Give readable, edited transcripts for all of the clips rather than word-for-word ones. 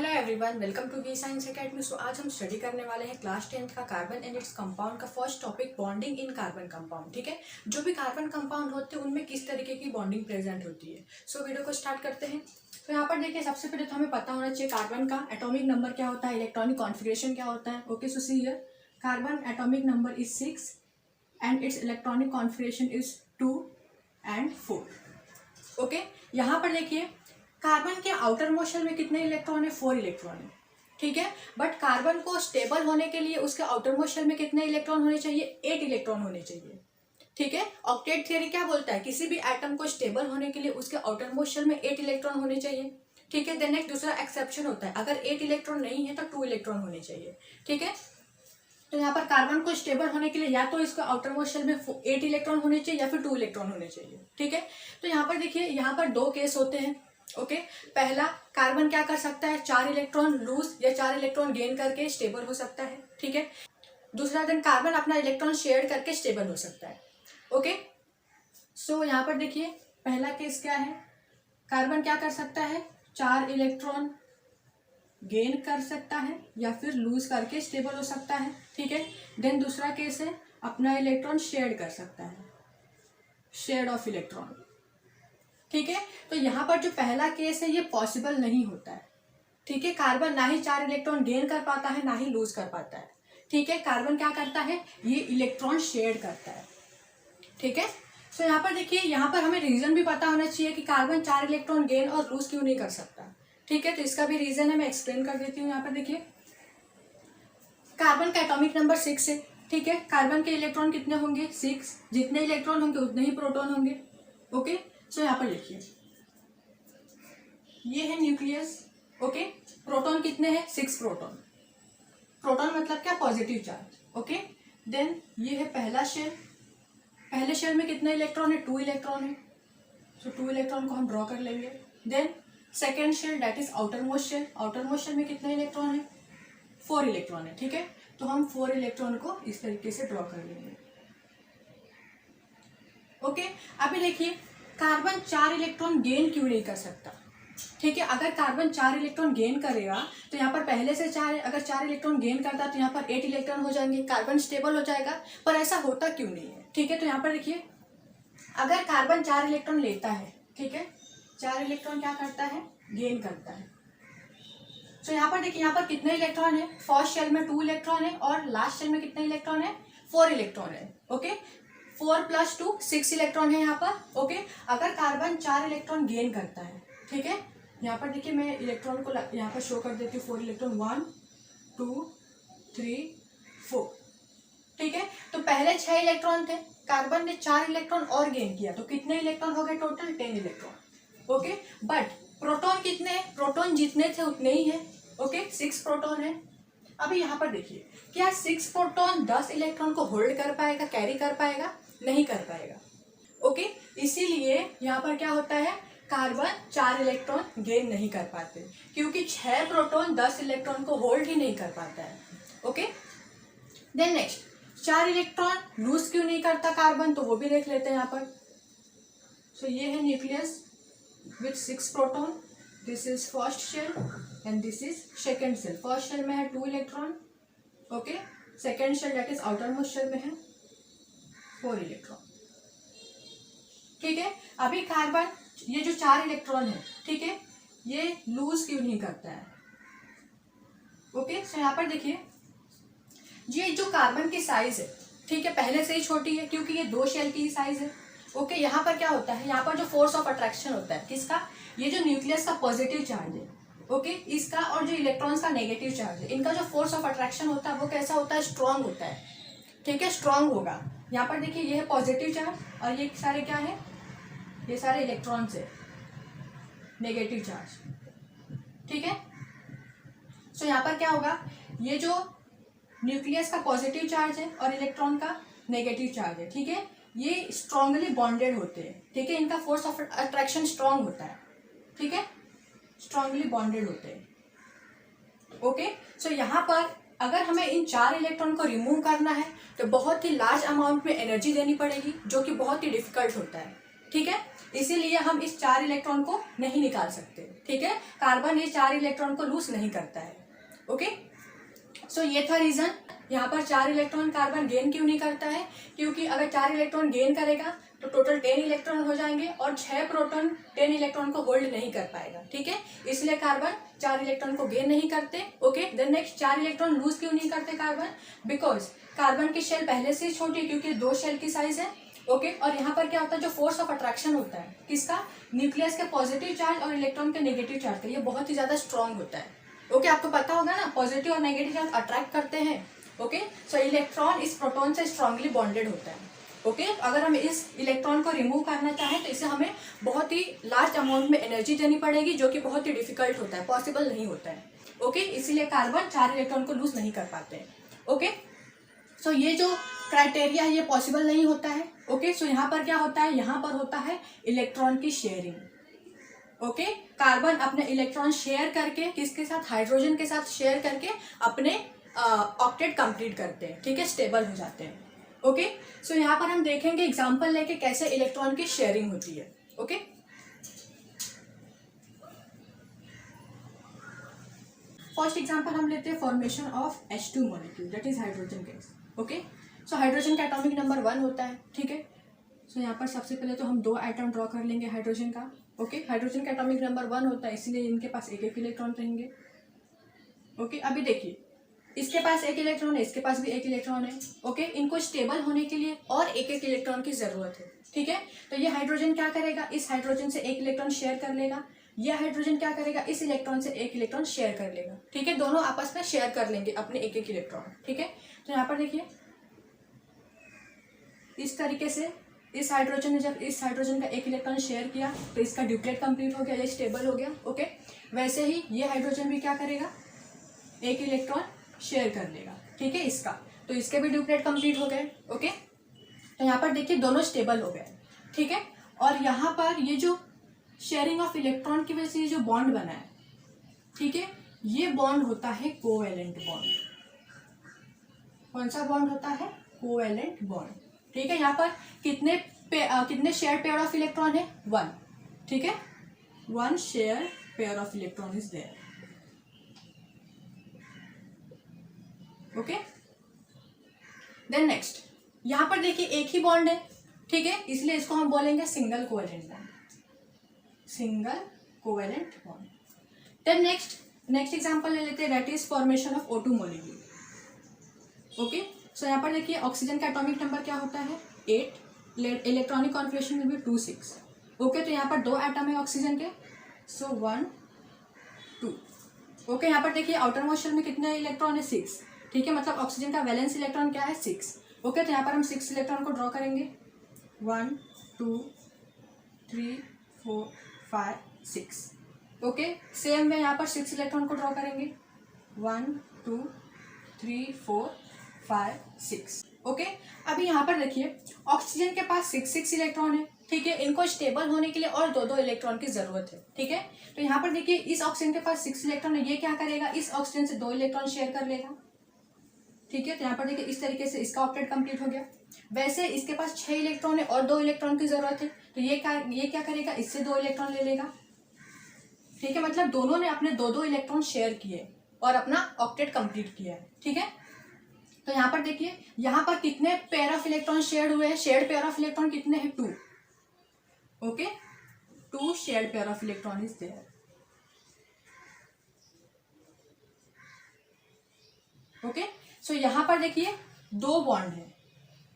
Hello everyone, welcome to V science academy. So आज हम study करने वाले हैं क्लास 10th का कार्बन एंड इट्स कंपाउंड का first topic, bonding in carbon compound. ठीक है, जो भी कार्बन कंपाउंड होते हैं उनमें किस तरीके की बॉन्डिंग प्रेजेंट होती है। सो वीडियो को स्टार्ट करते हैं। तो यहाँ पर देखिए, सबसे पहले तो हमें पता होना चाहिए कार्बन का एटॉमिक नंबर क्या होता है, इलेक्ट्रॉनिक कॉन्फिगरेशन क्या होता है। Okay, so see here carbon atomic number is 6 and it's electronic configuration is 2 and 4। Okay, यहाँ पर देखिए कार्बन के आउटर मोशन में कितने इलेक्ट्रॉन है, 4 इलेक्ट्रॉन है। ठीक है, बट कार्बन को स्टेबल होने के लिए उसके आउटर मोशन में कितने इलेक्ट्रॉन होने चाहिए, 8 इलेक्ट्रॉन होने चाहिए। ठीक है, ऑक्टेट थ्योरी क्या बोलता है, किसी भी एटम को स्टेबल होने के लिए उसके आउटर मोशन में 8 इलेक्ट्रॉन होने चाहिए। ठीक है, देन एक दूसरा एक्सेप्शन होता है, अगर 8 इलेक्ट्रॉन नहीं है तो 2 इलेक्ट्रॉन होने चाहिए। ठीक है, तो यहाँ पर कार्बन को स्टेबल होने के लिए या तो इसका आउटर मोशन में 8 इलेक्ट्रॉन होने चाहिए या फिर 2 इलेक्ट्रॉन होने चाहिए। ठीक है, तो यहाँ पर देखिए, यहाँ पर 2 केस होते हैं। ओके, पहला कार्बन क्या कर सकता है, 4 इलेक्ट्रॉन लूज या 4 इलेक्ट्रॉन गेन करके स्टेबल हो सकता है। ठीक है, दूसरा दिन कार्बन अपना इलेक्ट्रॉन शेयर करके स्टेबल हो सकता है। ओके, सो यहाँ पर देखिए पहला केस क्या है, कार्बन क्या कर सकता है, 4 इलेक्ट्रॉन गेन कर सकता है या फिर लूज करके स्टेबल हो सकता है। ठीक है, देन दूसरा केस है अपना इलेक्ट्रॉन शेयर कर सकता है, शेयर ऑफ इलेक्ट्रॉन। ठीक है, तो यहाँ पर जो पहला केस है ये पॉसिबल नहीं होता है। ठीक है, कार्बन ना ही 4 इलेक्ट्रॉन गेन कर पाता है ना ही लूज कर पाता है। ठीक है, कार्बन क्या करता है, ये इलेक्ट्रॉन शेयर करता है। ठीक है, तो यहाँ पर देखिए, यहाँ पर हमें रीजन भी पता होना चाहिए कि कार्बन 4 इलेक्ट्रॉन गेन और लूज क्यों नहीं कर सकता। ठीक है, तो इसका भी रीजन है, मैं एक्सप्लेन कर देती हूँ। यहाँ पर देखिए, कार्बन का एटॉमिक नंबर 6 है। ठीक है, कार्बन के इलेक्ट्रॉन कितने होंगे, 6। जितने इलेक्ट्रॉन होंगे उतने ही प्रोटॉन होंगे। ओके, सो यहाँ पर देखिए ये है न्यूक्लियस। ओके, प्रोटॉन कितने हैं, 6 प्रोटॉन। प्रोटॉन मतलब क्या, पॉजिटिव चार्ज। ओके, देन ये है पहला शेल। पहले शेल में कितने इलेक्ट्रॉन है, 2 इलेक्ट्रॉन है। सो 2 इलेक्ट्रॉन को हम ड्रॉ कर लेंगे। Then second shell that is outermost shell. Outermost shell में कितने इलेक्ट्रॉन है, 4 इलेक्ट्रॉन है। ठीक है, तो हम 4 इलेक्ट्रॉन को इस तरीके से ड्रॉ कर लेंगे। ओके, अभी देखिए कार्बन 4 इलेक्ट्रॉन गेन क्यों नहीं कर सकता। ठीक है, अगर कार्बन 4 इलेक्ट्रॉन गेन करेगा तो यहाँ पर पहले से 4 है, अगर 4 इलेक्ट्रॉन गेन करता तो यहाँ पर 8 इलेक्ट्रॉन हो जाएंगे, कार्बन स्टेबल हो जाएगा। पर ऐसा होता क्यों नहीं है। ठीक है, तो यहाँ पर देखिए, अगर कार्बन 4 इलेक्ट्रॉन लेता है, ठीक है, 4 इलेक्ट्रॉन क्या करता है, गेन करता है। तो यहाँ पर देखिए, यहाँ पर कितने इलेक्ट्रॉन है, फर्स्ट शेल में 2 इलेक्ट्रॉन है और लास्ट शेल में कितने इलेक्ट्रॉन है, 4 इलेक्ट्रॉन है। ओके, 4 + 2 6 इलेक्ट्रॉन है यहाँ पर। ओके, अगर कार्बन 4 इलेक्ट्रॉन गेन करता है, ठीक है, यहाँ पर देखिए मैं इलेक्ट्रॉन को यहाँ पर शो कर देती हूँ, 4 इलेक्ट्रॉन, 1 2 3 4। ठीक है, तो पहले 6 इलेक्ट्रॉन थे, कार्बन ने 4 इलेक्ट्रॉन और गेन किया तो कितने इलेक्ट्रॉन हो गए, total 10 electron. Okay, but proton कितने हैं, प्रोटॉन जितने थे उतने ही हैं। ओके, 6 प्रोटॉन है। अभी यहाँ पर देखिए, क्या 6 प्रोटॉन 10 इलेक्ट्रॉन को होल्ड कर पाएगा, कैरी कर पाएगा, नहीं कर पाएगा। ओके, इसीलिए यहाँ पर क्या होता है, कार्बन 4 इलेक्ट्रॉन गेन नहीं कर पाते क्योंकि 6 प्रोटॉन 10 इलेक्ट्रॉन को होल्ड ही नहीं कर पाता है। Okay, then next, 4 electron lose क्यों नहीं करता कार्बन, तो वो भी देख लेते हैं यहाँ पर। सो ये है nucleus with 6 proton, this is first shell and this is second shell. First shell में है 2 electron. Okay, second shell that is outermost shell में है 4 इलेक्ट्रॉन। ठीक है, अभी कार्बन ये जो 4 इलेक्ट्रॉन है, ठीक है, ये लूज क्यों नहीं करता है। ओके, सो यहाँ पर देखिए, ये जो कार्बन की साइज है, ठीक है, पहले से ही छोटी है क्योंकि ये 2 शेल की साइज है। ओके, यहाँ पर क्या होता है, यहाँ पर जो फोर्स ऑफ अट्रैक्शन होता है किसका, ये जो न्यूक्लियस का पॉजिटिव चार्ज है, ओके, इसका, और जो इलेक्ट्रॉन्स का नेगेटिव चार्ज है, इनका जो फोर्स ऑफ अट्रैक्शन होता है वो कैसा होता है, स्ट्रॉन्ग होता है। ठीक है, स्ट्रॉन्ग होगा। यहाँ पर देखिए, ये है पॉजिटिव चार्ज और ये सारे क्या है, ये सारे इलेक्ट्रॉन्स है, नेगेटिव चार्ज। ठीक है, सो यहाँ पर क्या होगा, ये जो न्यूक्लियस का पॉजिटिव चार्ज है और इलेक्ट्रॉन का नेगेटिव चार्ज है, ठीक है, ये स्ट्रांगली बॉन्डेड होते हैं। ठीक है, इनका फोर्स ऑफ अट्रैक्शन स्ट्रांग होता है। ठीक है, स्ट्रांगली बॉन्डेड होते हैं। ओके, सो यहाँ पर अगर हमें इन 4 इलेक्ट्रॉन को रिमूव करना है तो बहुत ही लार्ज अमाउंट में एनर्जी देनी पड़ेगी, जो कि बहुत ही डिफिकल्ट होता है। ठीक है, इसीलिए हम इस 4 इलेक्ट्रॉन को नहीं निकाल सकते। ठीक है, कार्बन ये 4 इलेक्ट्रॉन को लूज नहीं करता है। ओके, सो ये था रीजन। यहाँ पर 4 इलेक्ट्रॉन कार्बन गेन क्यों नहीं करता है, क्योंकि अगर 4 इलेक्ट्रॉन गेन करेगा तो टोटल 10 इलेक्ट्रॉन हो जाएंगे और 6 प्रोटॉन 10 इलेक्ट्रॉन को होल्ड नहीं कर पाएगा। ठीक है, इसलिए कार्बन 4 इलेक्ट्रॉन को गेन नहीं करते। Okay, then next 4 electron lose क्यों नहीं करते कार्बन, बिकॉज कार्बन की शेल पहले से ही छोटी, क्योंकि 2 शेल की साइज है। ओके, और यहाँ पर क्या होता है, जो फोर्स ऑफ अट्रैक्शन होता है किसका, न्यूक्लियस के पॉजिटिव चार्ज और इलेक्ट्रॉन के नेगेटिव चार्ज का, ये बहुत ही ज्यादा स्ट्रांग होता है। ओके, आपको पता होगा ना, पॉजिटिव और नेगेटिव चार्ज अट्रैक्ट करते हैं। ओके, सो इलेक्ट्रॉन इस प्रोटॉन से स्ट्रांगली बॉन्डेड होता है। ओके, अगर हम इस इलेक्ट्रॉन को रिमूव करना चाहें तो इसे हमें बहुत ही लार्ज अमाउंट में एनर्जी देनी पड़ेगी, जो कि बहुत ही डिफिकल्ट होता है, पॉसिबल नहीं होता है। ओके, इसीलिए कार्बन 4 इलेक्ट्रॉन को लूज नहीं कर पाते हैं। ओके, सो ये जो क्राइटेरिया है ये पॉसिबल नहीं होता है। ओके, सो यहाँ पर क्या होता है, यहाँ पर होता है इलेक्ट्रॉन की शेयरिंग। ओके, कार्बन अपने इलेक्ट्रॉन शेयर करके किसके साथ, हाइड्रोजन के साथ शेयर करके अपने ऑक्टेट कंप्लीट करते हैं। ठीक है, स्टेबल हो जाते हैं। ओके, सो यहाँ पर हम देखेंगे एग्जांपल लेके कैसे इलेक्ट्रॉन की शेयरिंग होती है। ओके, फर्स्ट एग्जांपल हम लेते हैं formation of H2 molecule, that is hydrogen gas. Okay, so hydrogen का एटॉमिक नंबर 1 होता है। ठीक है, सो यहाँ पर सबसे पहले तो हम 2 एटम ड्रॉ कर लेंगे हाइड्रोजन का। ओके, हाइड्रोजन का एटॉमिक नंबर 1 होता है, इसलिए इनके पास एक एक इलेक्ट्रॉन रहेंगे। ओके, अभी देखिए, इसके पास एक इलेक्ट्रॉन है, इसके पास भी एक इलेक्ट्रॉन है। ओके, इनको स्टेबल होने के लिए और एक एक इलेक्ट्रॉन की जरूरत है। ठीक है, तो ये हाइड्रोजन क्या करेगा, इस हाइड्रोजन से एक इलेक्ट्रॉन शेयर कर लेगा, यह हाइड्रोजन क्या करेगा, इस इलेक्ट्रॉन से एक इलेक्ट्रॉन शेयर कर लेगा। ठीक है, दोनों आपस में शेयर कर लेंगे अपने एक एक इलेक्ट्रॉन। ठीक है, तो यहाँ पर देखिए, इस तरीके से इस हाइड्रोजन ने जब इस हाइड्रोजन का एक इलेक्ट्रॉन शेयर किया तो इसका ड्यूप्लेट कंप्लीट हो गया, ये स्टेबल हो गया। ओके, वैसे ही ये हाइड्रोजन भी क्या करेगा, एक इलेक्ट्रॉन शेयर कर लेगा। ठीक है, इसका तो इसके भी ड्यूप्लेट कंप्लीट हो गए। ओके, तो यहाँ पर देखिए दोनों स्टेबल हो गए। ठीक है, और यहाँ पर ये जो शेयरिंग ऑफ इलेक्ट्रॉन की वजह से ये जो बॉन्ड बना है, ठीक है, ये बॉन्ड होता है कोवेलेंट बॉन्ड। कौन सा बॉन्ड होता है, कोवेलेंट बॉन्ड। ठीक है, यहाँ पर कितने शेयर पेयर ऑफ इलेक्ट्रॉन है, 1। ठीक है, 1 share pair of electron is there. Okay, then next यहाँ पर देखिए एक ही बॉन्ड है। ठीक है, इसलिए इसको हम बोलेंगे single covalent bond, single covalent bond. Then next example ले लेते हैं, that is formation of O2 molecule. Okay, so यहाँ पर देखिए ऑक्सीजन का एटॉमिक नंबर क्या होता है, 8, electronic configuration will be 2 6। Okay, तो यहाँ पर 2 एटम है ऑक्सीजन के, सो 1 2। ओके, यहाँ पर देखिए आउटर मोस्ट शेल में कितने इलेक्ट्रॉन है, 6। ठीक है, मतलब ऑक्सीजन का वैलेंस इलेक्ट्रॉन क्या है, 6। ओके, तो यहाँ पर हम 6 इलेक्ट्रॉन को ड्रॉ करेंगे, 1 2 3 4 5 6। ओके, सेम में यहाँ पर 6 इलेक्ट्रॉन को ड्रॉ करेंगे, 1 2 3 4 5 6। ओके, अभी यहाँ पर देखिए ऑक्सीजन के पास 6 इलेक्ट्रॉन है। ठीक है, इनको स्टेबल होने के लिए और 2 इलेक्ट्रॉन की जरूरत है। ठीक है, तो यहाँ पर देखिए इस ऑक्सीजन के पास 6 इलेक्ट्रॉन है, ये क्या करेगा, इस ऑक्सीजन से 2 इलेक्ट्रॉन शेयर कर लेगा। ठीक है, तो यहाँ पर देखिए इस तरीके से इसका ऑक्टेट कंप्लीट हो गया। वैसे इसके पास 6 इलेक्ट्रॉन है और 2 इलेक्ट्रॉन की जरूरत है, तो ये क्या करेगा, इससे 2 इलेक्ट्रॉन ले लेगा। ठीक है, मतलब दोनों ने अपने 2 इलेक्ट्रॉन शेयर किए और अपना ऑक्टेट कंप्लीट किया है। ठीक है, तो यहाँ पर देखिए यहाँ पर कितने पेयर ऑफ इलेक्ट्रॉन शेयर हुए हैं, शेयर्ड पेयर ऑफ इलेक्ट्रॉन कितने हैं, 2। Okay, 2 shared pair of electron is there. Okay, so यहाँ पर देखिए 2 बॉन्ड है।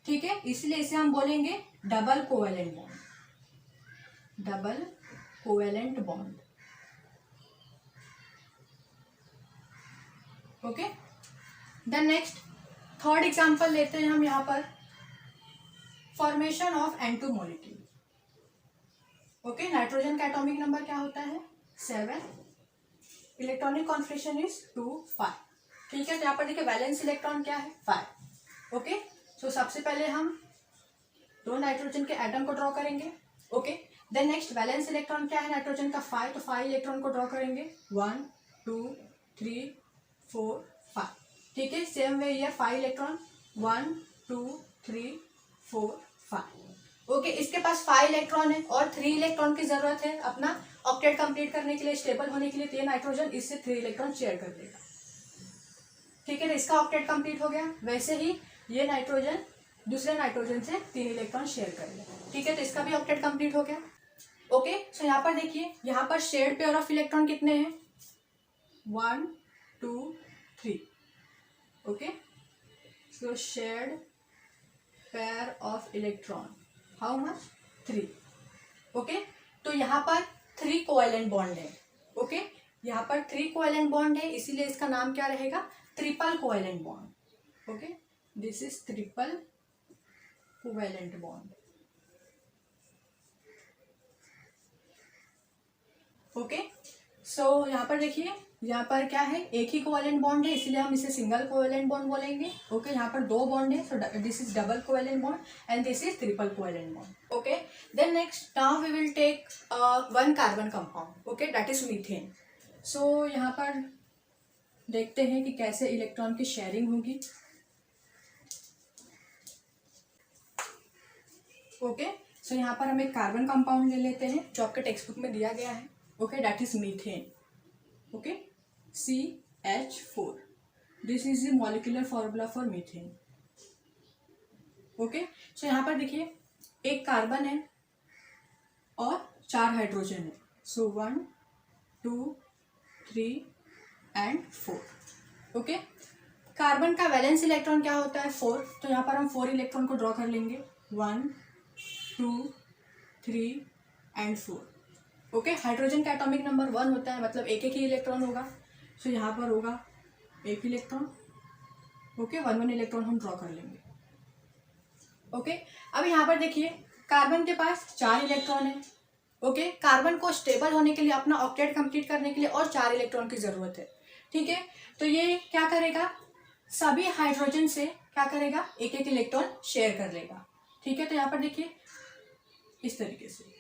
ठीक है, इसलिए इसे हम बोलेंगे double covalent bond, double covalent bond. Okay, then next third example लेते हैं हम यहाँ पर, formation of N2 molecule. Okay, nitrogen का एटॉमिक नंबर क्या होता है, 7, इलेक्ट्रॉनिक कॉन्फिगरेशन इज 2 5। ठीक है, तो यहाँ पर देखिए वैलेंस इलेक्ट्रॉन क्या है, 5। ओके, सो सबसे पहले हम 2 नाइट्रोजन के एटम को ड्रॉ करेंगे। Okay, then next valence electron क्या है नाइट्रोजन का, 5, तो 5 इलेक्ट्रॉन को ड्रॉ करेंगे, 1 2 3 4 5। ठीक है, सेम वे ये 5 इलेक्ट्रॉन, 1 2 3 4 5। ओके, इसके पास 5 इलेक्ट्रॉन है और 3 इलेक्ट्रॉन की जरूरत है अपना ऑक्टेट कंप्लीट करने के लिए, स्टेबल होने के लिए, तो ये नाइट्रोजन इससे 3 इलेक्ट्रॉन शेयर कर देगा। ठीक है, तो इसका ऑक्टेट कंप्लीट हो गया। वैसे ही ये नाइट्रोजन दूसरे नाइट्रोजन से 3 इलेक्ट्रॉन शेयर करेगा। ठीक है, तो इसका भी ऑक्टेट कंप्लीट हो गया। ओके, सो यहाँ पर देखिए, यहाँ पर शेयर्ड पेयर ऑफ इलेक्ट्रॉन कितने हैं? 1 2 3। Okay, so shared pair of electron how much? 3। Okay, तो यहाँ पर 3 कोवेलेंट बॉन्ड है। ओके, यहाँ पर 3 कोवेलेंट बॉन्ड है, इसीलिए इसका नाम क्या रहेगा? Triple covalent bond. Okay, this is triple covalent bond. Okay, so यहाँ पर देखिए, यहाँ पर क्या है? एक ही कोवेलेंट बॉन्ड है, इसलिए हम इसे सिंगल कोवेलेंट बॉन्ड बोलेंगे। ओके, यहाँ पर 2 बॉन्ड है, so this is double covalent bond and this is triple covalent bond. Okay, then next now we will take 1 carbon compound. Okay, that is methane. So यहाँ पर देखते हैं कि कैसे इलेक्ट्रॉन की शेयरिंग होगी। ओके, सो यहाँ पर हम एक कार्बन कंपाउंड ले लेते हैं जो आपके टेक्स्ट बुक में दिया गया है। Okay, that is methane. Okay, CH4, this is the molecular formula for methane. Okay, so यहाँ पर देखिए, एक कार्बन है और 4 हाइड्रोजन है। सो 1 2 3 एंड 4। ओके, कार्बन का वैलेंस इलेक्ट्रॉन क्या होता है? 4। तो यहाँ पर हम 4 इलेक्ट्रॉन को ड्रॉ कर लेंगे, 1 2 3 एंड 4। ओके, हाइड्रोजन का एटॉमिक नंबर 1 होता है, मतलब एक ही इलेक्ट्रॉन होगा। सो यहाँ पर होगा एक इलेक्ट्रॉन। ओके, 1 इलेक्ट्रॉन हम ड्रॉ कर लेंगे। ओके, अब यहाँ पर देखिए, कार्बन के पास 4 इलेक्ट्रॉन है। ओके, कार्बन को स्टेबल होने के लिए, अपना ऑक्टेट कंप्लीट करने के लिए और 4 इलेक्ट्रॉन की जरूरत है। ठीक है, तो ये क्या करेगा? सभी हाइड्रोजन से क्या करेगा? एक एक इलेक्ट्रॉन शेयर कर लेगा। ठीक है, तो यहाँ पर देखिए इस तरीके से।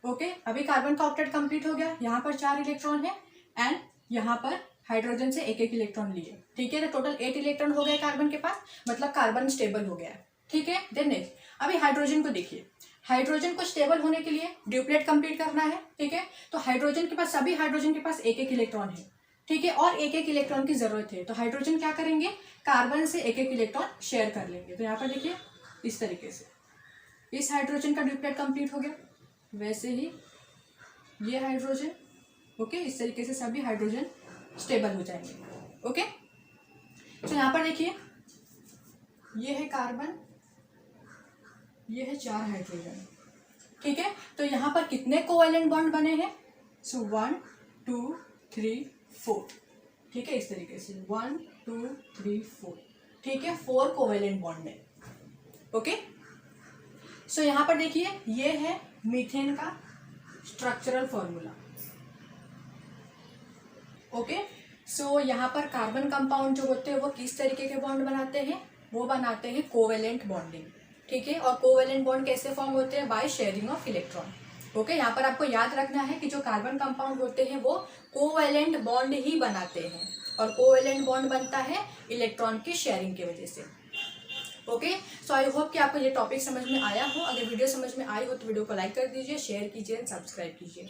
ओके, अभी कार्बन का ऑक्टेट कंप्लीट हो गया। यहाँ पर 4 इलेक्ट्रॉन है एंड यहाँ पर हाइड्रोजन से एक एक इलेक्ट्रॉन लिए। ठीक है, तो टोटल 8 इलेक्ट्रॉन हो गए कार्बन के पास, मतलब कार्बन स्टेबल हो गया है। ठीक है, देन नेक्स्ट, अभी हाइड्रोजन को देखिए। हाइड्रोजन को स्टेबल होने के लिए ड्यूप्लेट कंप्लीट करना है। ठीक है, तो हाइड्रोजन के पास, सभी हाइड्रोजन के पास एक एक इलेक्ट्रॉन है। ठीक है, और एक एक इलेक्ट्रॉन की जरूरत है, तो हाइड्रोजन क्या करेंगे? कार्बन से एक एक इलेक्ट्रॉन शेयर कर लेंगे। तो यहाँ पर देखिए इस तरीके से इस हाइड्रोजन का ड्यूप्लेट कंप्लीट हो गया। वैसे ही ये हाइड्रोजन, ओके, इस तरीके से सभी हाइड्रोजन स्टेबल हो जाएंगे। ओके, तो यहाँ पर देखिए, ये है कार्बन, ये है 4 हाइड्रोजन। ठीक है, तो यहाँ पर कितने कोवेलेंट बॉन्ड बने हैं? सो 1 2 3 4। ठीक है, इस तरीके से 1 2 3 4। ठीक है, 4 कोवेलेंट बॉन्ड है। ओके, सो यहाँ पर देखिए, ये है मीथेन का स्ट्रक्चरल फॉर्मूला। ओके, सो यहाँ पर कार्बन कंपाउंड जो होते हैं वो किस तरीके के बॉन्ड बनाते हैं? वो बनाते हैं कोवेलेंट बॉन्डिंग। ठीक है, और कोवेलेंट बॉन्ड कैसे फॉर्म होते हैं? By sharing of electron. Okay, यहाँ पर आपको याद रखना है कि जो कार्बन कंपाउंड होते हैं वो कोवेलेंट बॉन्ड ही बनाते हैं, और कोवेलेंट बॉन्ड बनता है इलेक्ट्रॉन की शेयरिंग की वजह से। ओके, सो आई होप कि आपको ये टॉपिक समझ में आया हो। अगर वीडियो समझ में आई हो तो वीडियो को लाइक कर दीजिए, शेयर कीजिए एंड सब्सक्राइब कीजिए।